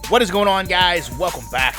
What is going on, guys? Welcome back.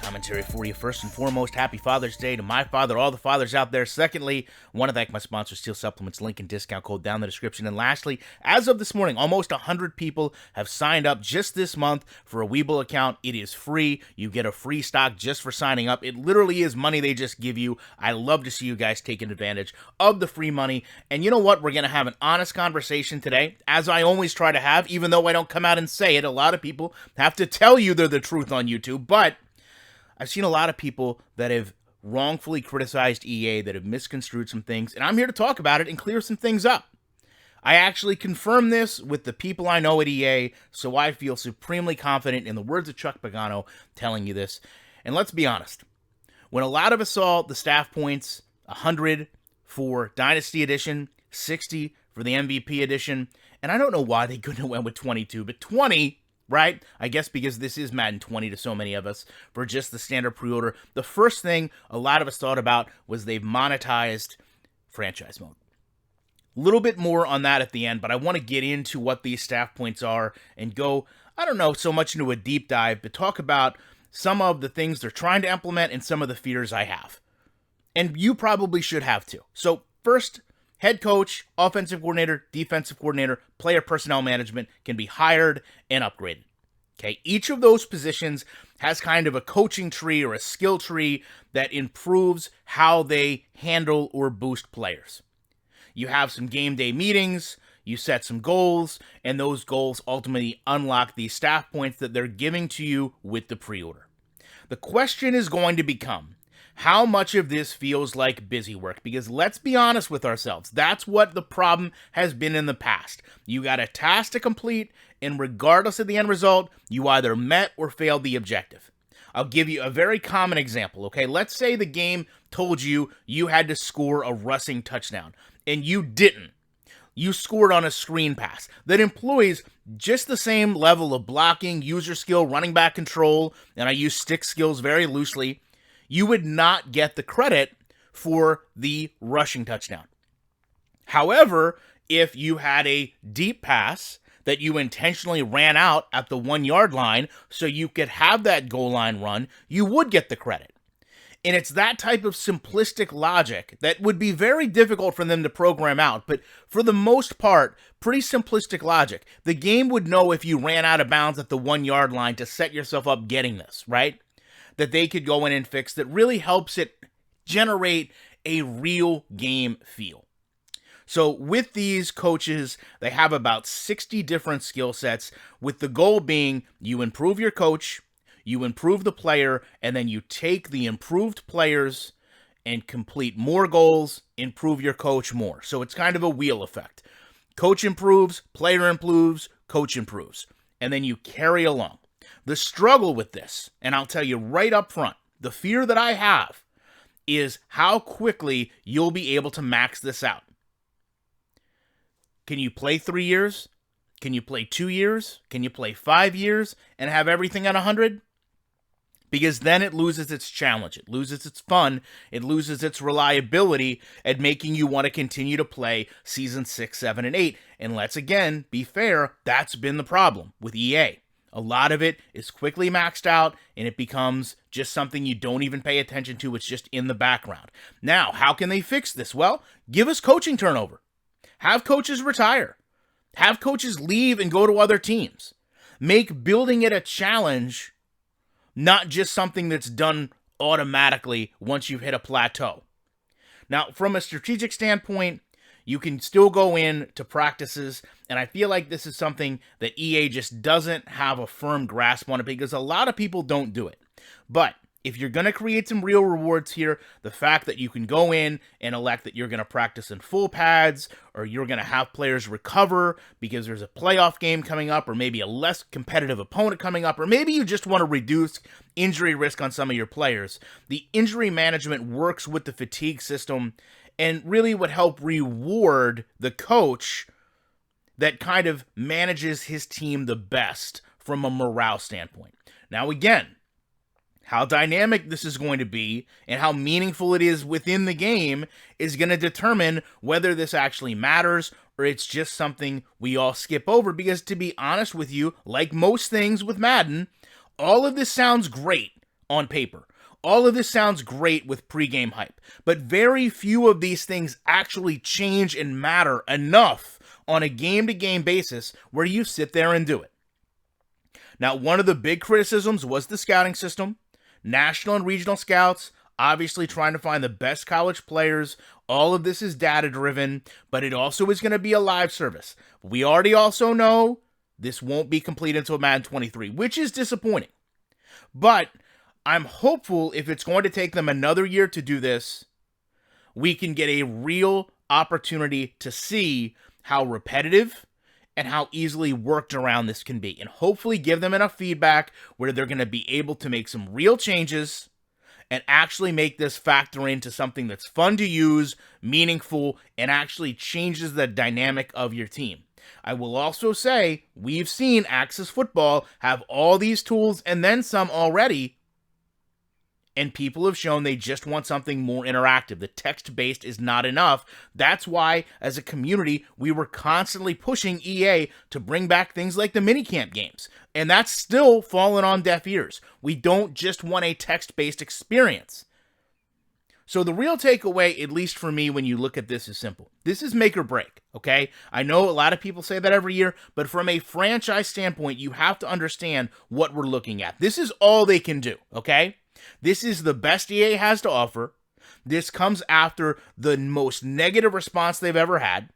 Commentary for you. First and foremost, happy Father's Day to my father, all the fathers out there. Secondly, I want to thank my sponsor, Steel Supplements, link and discount code down in the description. And lastly, as of this morning, almost 100 people have signed up just this month for a Webull account. It is free. You get a free stock just for signing up. It literally is money they just give you. I love to see you guys taking advantage of the free money. And you know what? We're going to have an honest conversation today, as I always try to have, even though I don't come out and say it. A lot of people have to tell you they're the truth on YouTube, but I've seen a lot of people that have wrongfully criticized EA, that have misconstrued some things, and I'm here to talk about it and clear some things up. I actually confirm this with the people I know at EA, so I feel supremely confident in the words of Chuck Pagano telling you this. And let's be honest, when a lot of us saw the staff points, 100 for Dynasty Edition, 60 for the MVP Edition, and I don't know why they couldn't have went with 22, but 20... right? I guess because this is Madden 20 to so many of us for just the standard pre-order. The first thing a lot of us thought about was they've monetized franchise mode. A little bit more on that at the end, but I want to get into what these staff points are and go, I don't know so much into a deep dive, but talk about some of the things they're trying to implement and some of the fears I have. And you probably should have too. So first, head coach, offensive coordinator, defensive coordinator, player personnel management can be hired and upgraded. Okay, each of those positions has kind of a coaching tree or a skill tree that improves how they handle or boost players. You have some game day meetings, you set some goals, and those goals ultimately unlock these staff points that they're giving to you with the pre-order. The question is going to become, how much of this feels like busy work? Because let's be honest with ourselves. That's what the problem has been in the past. You got a task to complete, and regardless of the end result, you either met or failed the objective. I'll give you a very common example, okay? Let's say the game told you you had to score a rushing touchdown, and you didn't. You scored on a screen pass that employs just the same level of blocking, user skill, running back control, and I use stick skills very loosely. You would not get the credit for the rushing touchdown. However, if you had a deep pass that you intentionally ran out at the 1 yard line so you could have that goal line run, you would get the credit. And it's that type of simplistic logic that would be very difficult for them to program out, but for the most part, pretty simplistic logic. The game would know if you ran out of bounds at the 1 yard line to set yourself up getting this, right? That they could go in and fix that really helps it generate a real game feel. So with these coaches, they have about 60 different skill sets, with the goal being you improve your coach, you improve the player, and then you take the improved players and complete more goals, improve your coach more. So it's kind of a wheel effect. Coach improves, player improves, coach improves. And then you carry along. The struggle with this, and I'll tell you right up front, the fear that I have is how quickly you'll be able to max this out. Can you play 3 years? Can you play 2 years? Can you play 5 years and have everything at 100? Because then it loses its challenge, it loses its fun, it loses its reliability at making you want to continue to play Season 6, 7, and 8. And let's again be fair, that's been the problem with EA. A lot of it is quickly maxed out, and it becomes just something you don't even pay attention to. It's just in the background. Now, how can they fix this? Well, give us coaching turnover. Have coaches retire. Have coaches leave and go to other teams. Make building it a challenge, not just something that's done automatically once you've hit a plateau. Now, from a strategic standpoint, you can still go in to practices, and I feel like this is something that EA just doesn't have a firm grasp on it because a lot of people don't do it. But if you're going to create some real rewards here, the fact that you can go in and elect that you're going to practice in full pads, or you're going to have players recover because there's a playoff game coming up, or maybe a less competitive opponent coming up, or maybe you just want to reduce injury risk on some of your players. The injury management works with the fatigue system and really would help reward the coach that kind of manages his team the best from a morale standpoint. Now again, how dynamic this is going to be and how meaningful it is within the game is going to determine whether this actually matters or it's just something we all skip over. Because to be honest with you, like most things with Madden, All of this sounds great on paper. All of this sounds great with pregame hype, but very few of these things actually change and matter enough on a game-to-game basis where you sit there and do it. Now, one of the big criticisms was the scouting system. National and regional scouts, obviously trying to find the best college players. All of this is data-driven, but it also is going to be a live service. We already also know this won't be complete until Madden 23, which is disappointing. But I'm hopeful if it's going to take them another year to do this, we can get a real opportunity to see how repetitive and how easily worked around this can be. And hopefully give them enough feedback where they're going to be able to make some real changes and actually make this factor into something that's fun to use, meaningful, and actually changes the dynamic of your team. I will also say, we've seen Axis Football have all these tools and then some already, and people have shown they just want something more interactive. The text-based is not enough. That's why, as a community, we were constantly pushing EA to bring back things like the minicamp games. And that's still fallen on deaf ears. We don't just want a text-based experience. So the real takeaway, at least for me when you look at this, is simple. This is make or break, okay? I know a lot of people say that every year, but from a franchise standpoint, you have to understand what we're looking at. This is all they can do, okay? This is the best EA has to offer. This comes after the most negative response they've ever had.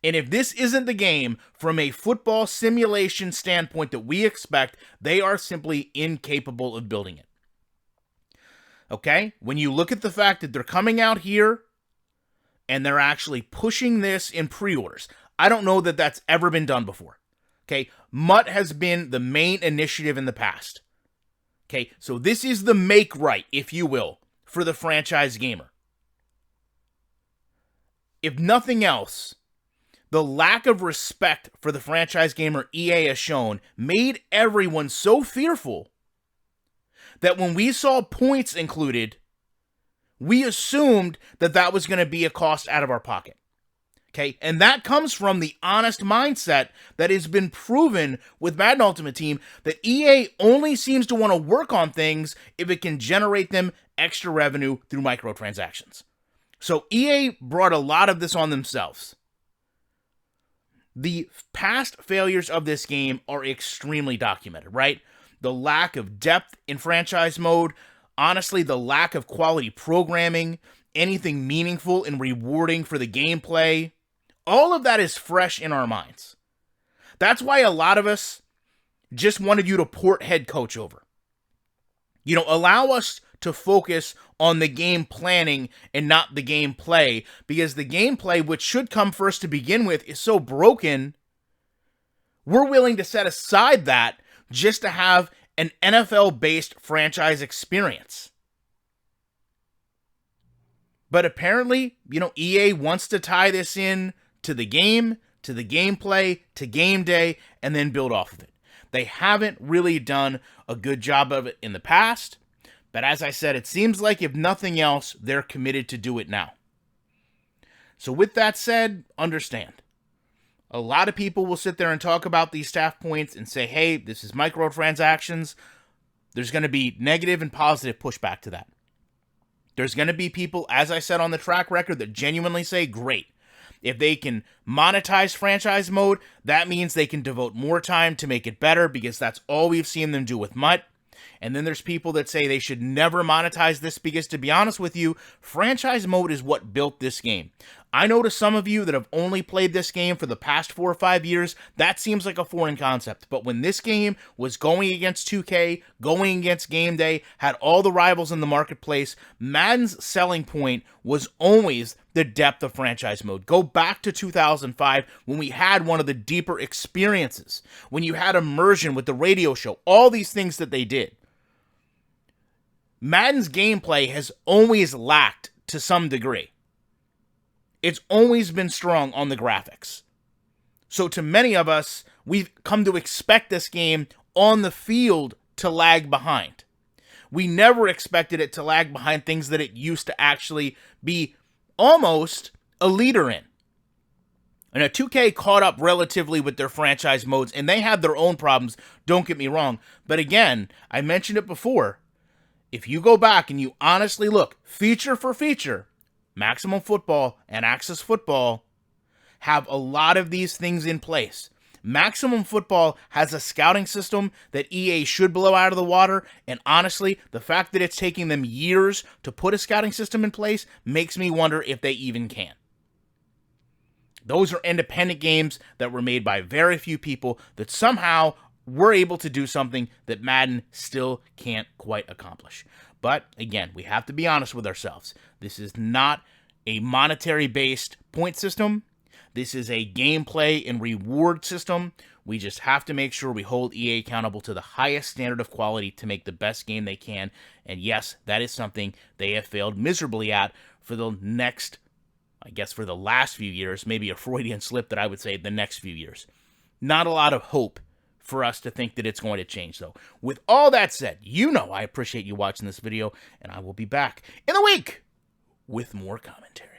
And if this isn't the game from a football simulation standpoint that we expect, they are simply incapable of building it. Okay? When you look at the fact that they're coming out here and they're actually pushing this in pre-orders, I don't know that that's ever been done before. Okay? MUT has been the main initiative in the past. Okay, so this is the make right, if you will, for the franchise gamer. If nothing else, the lack of respect for the franchise gamer EA has shown made everyone so fearful that when we saw points included, we assumed that that was going to be a cost out of our pocket. Okay, and that comes from the honest mindset that has been proven with Madden Ultimate Team that EA only seems to want to work on things if it can generate them extra revenue through microtransactions. So EA brought a lot of this on themselves. The past failures of this game are extremely documented, right? The lack of depth in franchise mode, honestly, the lack of quality programming, anything meaningful and rewarding for the gameplay, all of that is fresh in our minds. That's why a lot of us just wanted you to port head coach over. You know, allow us to focus on the game planning and not the gameplay, because the gameplay, which should come first to begin with, is so broken, we're willing to set aside that just to have an NFL-based franchise experience. But apparently, you know, EA wants to tie this in to the game, to the gameplay, to game day, and then build off of it. They haven't really done a good job of it in the past, but as I said, it seems like if nothing else, they're committed to do it now. So with that said, understand. A lot of people will sit there and talk about these staff points and say, hey, this is microtransactions. There's going to be negative and positive pushback to that. There's going to be people, as I said on the track record, that genuinely say, great. If they can monetize franchise mode, that means they can devote more time to make it better, because that's all we've seen them do with MUT. And then there's people that say they should never monetize this because, to be honest with you, franchise mode is what built this game. I know to some of you that have only played this game for the past 4 or 5 years, that seems like a foreign concept. But when this game was going against 2K, going against Game Day, had all the rivals in the marketplace, Madden's selling point was always the depth of franchise mode. Go back to 2005 when we had one of the deeper experiences, when you had immersion with the radio show, all these things that they did. Madden's gameplay has always lacked to some degree. It's always been strong on the graphics. So to many of us, we've come to expect this game on the field to lag behind. We never expected it to lag behind things that it used to actually be almost a leader in. And 2K caught up relatively with their franchise modes, and they had their own problems, don't get me wrong. But again, I mentioned it before, if you go back and you honestly look, feature for feature, Maximum Football and Access Football have a lot of these things in place. Maximum Football has a scouting system that EA should blow out of the water, and honestly, the fact that it's taking them years to put a scouting system in place makes me wonder if they even can. Those are independent games that were made by very few people that somehow were able to do something that Madden still can't quite accomplish. But again, we have to be honest with ourselves. This is not a monetary-based point system. This is a gameplay and reward system. We just have to make sure we hold EA accountable to the highest standard of quality to make the best game they can. And yes, that is something they have failed miserably at for the last few years, maybe a Freudian slip that I would say the next few years. Not a lot of hope for us to think that it's going to change, though. With all that said, you know I appreciate you watching this video, and I will be back in a week with more commentary.